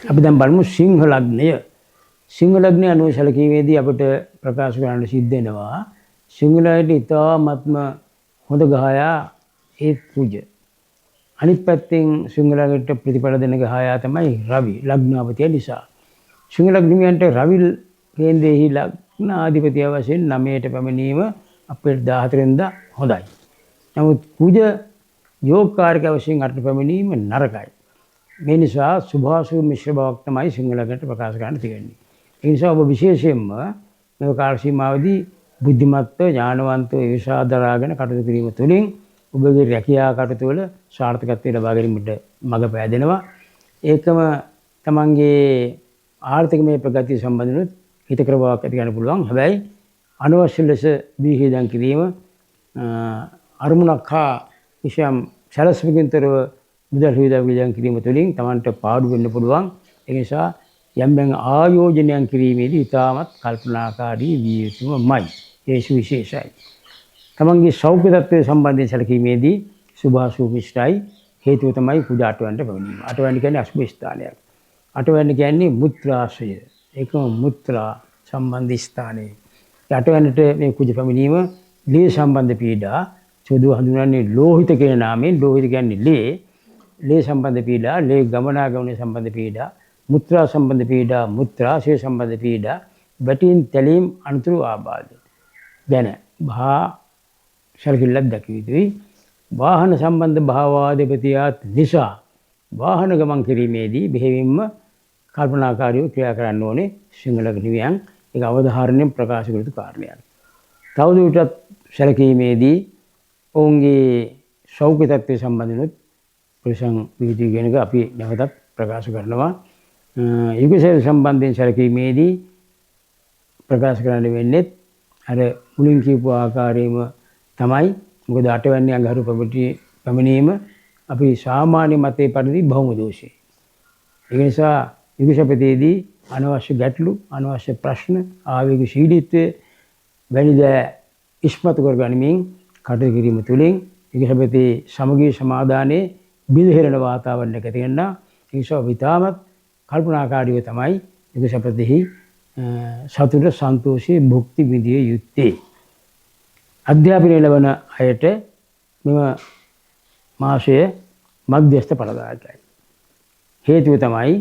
අපි දැන් බලමු සිංහ ලග්නය. සිංහ ලග්නය අනුව සැලකීමේදී අපිට ප්‍රකාශ කරන්න සිද්ධ වෙනවා සිංහ ලග්නයට ඉතාමත්ම හොඳ ගහයා ඒ කුජ. අනිත් පැත්තෙන් සිංහ ලග්නයට ප්‍රතිඵල දෙන ගහයා තමයි රවි ලග්නාපතිය නිසා. සිංහ ලග්නියන්ට රවි කේන්ද්‍රයේහි ලග්නාධිපතිය වශයෙන් 9ට පැමිණීම අපේ 14 වෙනිදා හොඳයි. නමුත් කුජ යෝගකාරක වශයෙන් 8ට පැමිණීම නරකයි. මේ නිසා සුභාසුභ මිශ්‍ර බවක් තමයි සිංහ ලග්නයට ප්‍රකාශ කරන්න තියෙන්නේ. ඒ නිසා ඔබ විශේෂයෙන්ම මේ කාල සීමාවේදී බුද්ධිමත්ව ඥානවන්තව විශ්වාසදරාගෙන කටයුතු කිරීම තුළින් ඔබගේ රැකියා කටයුතු වල සාර්ථකත්වය ලබා ගැනීමට මඟ පෑදෙනවා. ඒකම තමන්ගේ ආර්ථිකමය ප්‍රගතිය සම්බන්ධනොත් හිතකර බවක් ඇති ගන්න පුළුවන්. හැබැයි අනවශ්‍ය ලෙස බීහිදන් කිරීම අරමුණක් හා විශේෂ සැලැස්මකින්තරව මුදල් හිමිදන් කිරීම තුළින් තමන්ට පාඩු වෙන්න පුළුවන්. ඒ නිසා යම් ආයෝජනයන් කිරීමේදී ඉතාමත් කල්පනාකාරී විය යුතුමයි. ඒ සුවිශේෂයි. තමන්ගේ සෞඛ්‍ය තත්ත්වය සම්බන්ධයෙන් සැලකීමේදී සුභාසුභ මිශ්‍රයි. හේතුව තමයි කුජ 8වැන්නට පැමිණීම. 8වැන්න කියන්නේ අශුභ ස්ථානයක්. 8වැන්න කියන්නේ මුත්‍රාශය. ඒකම මුත්‍රා සම්බන්ධ ස්ථානය. 8වැන්නට මේ කුජ පැමිණීම ලේ සම්බන්ධ පීඩා චෝදව හඳුන්වන්නේ ලෝහිත කියන නාමයෙන්. ලෝහිත කියන්නේ ලේ සම්බන්ධ පීඩා, ලේ ගමනාගමන සම්බන්ධ පීඩා, මුත්‍රා සම්බන්ධ පීඩා, මුත්‍රාශය සම්බන්ධ පීඩා, බැටින් තැලීම් අනුතුරු ආබාධ ගැන සැලකිල්ලක් දකිය යුතුයි. වාහන සම්බන්ධ භාවාධිපතියත් නිසා වාහන ගමන් කිරීමේදී බෙහෙවින්ම කල්පනාකාරීව ක්‍රියා කරන්න ඕනේ සිංහ ලග්නියන්. ඒක අවධාරණයෙන් ප්‍රකාශ කළ යුතු කාරණයක්. තවදුරටත් සැලකීමේදී ඔවුන්ගේ සෞඛ්‍ය තත්ත්වය සම්බන්ධනොත් ප්‍රසං විවිධ ගැනක අපි නැවතත් ප්‍රකාශ කරනවා. යුගසේල සම්බන්ධයෙන් සැලකීමේදී ප්‍රකාශ කරන්න වෙන්නේ අර මුලින් කියපු ආකාරයෙන්ම තමයි. මොකද 8වැන්නේ අඟහරු පැමිණීම අපි සාමාන්‍ය මතයේ පරිදි බහුම දෝෂයි. ඒ නිසා යුගසපතේදී අනවශ්‍ය ගැටලු, අනවශ්‍ය ප්‍රශ්න, ආවේගශීලීත්වය වැනි දෑ ඉස්මතු කර ගනිමින් කටයුතු කිරීම තුළින් යුගසපතේ සමගී සමාදානයේ බිඳහෙරන වාතාවරණයක තියෙන නිසා විතාමත් කල්පනාකාරීව තමයි යුගසපතෙහි සතුට සන්තෝෂයේ භුක්ති විඳිය යුත්තේ. අධ්‍යාපනය ලැබෙන අයට මෙම මාසය මධ්‍යස්ථ ඵලදායකයි. හේතුව තමයි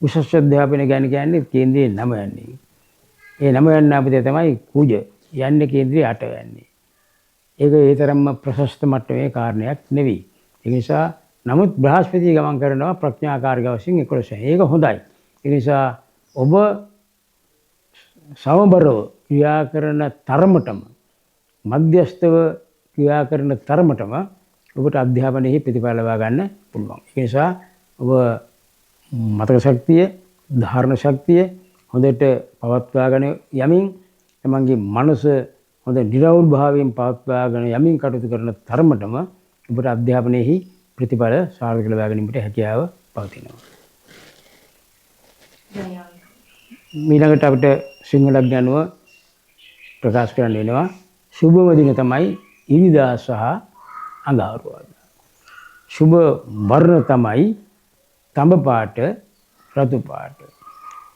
උසස් අධ්‍යාපනය ගැන කියන්නේ කේන්ද්‍රයේ 9 යන්නේ. ඒ 9 යන්න අපිට තමයි කුජ යන්නේ කේන්ද්‍රයේ 8 යන්නේ. ඒක ඒ තරම්ම ප්‍රශස්ත මට්ටමේ කාරණයක් නෙවෙයි. ඒ නිසා නමුත් බ්‍රහස්පති ගමන් කරනවා ප්‍රඥාකාරක වශයෙන් 11. ඒක හොඳයි. ඒ නිසා ඔබ සමබරව ක්‍රියා කරන තරමටම මධ්‍යස්ථව ක්‍රියා කරන තරමටම ඔබට අධ්‍යාපනයේ ප්‍රතිඵල ලබා ගන්න පුළුවන්. ඒ නිසා ඔබ මතක ශක්තිය, ධාරණ ශක්තිය හොඳට පවත්වාගෙන යමින් තමන්ගේ මනස හොඳ නිරවුල් භාවයෙන් පවත්වාගෙන යමින් කටයුතු කරන තරමටම ඔබට අධ්‍යාපනයේ ප්‍රතිඵල සාර්ථක ලබා ගැනීමට හැකියාව පවතිනවා. ඊළඟට අපිට සිංහ ලග්නය අනුව ප්‍රකාශ කරන්න වෙනවා සුභම දින තමයි ඉරිදා සහ අඟහරුවාදා. සුභ වර්ණ තමයි තඹ පාට, රතු පාට.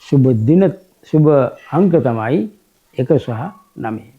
සුභ දින, සුභ අංක තමයි 1 සහ 9.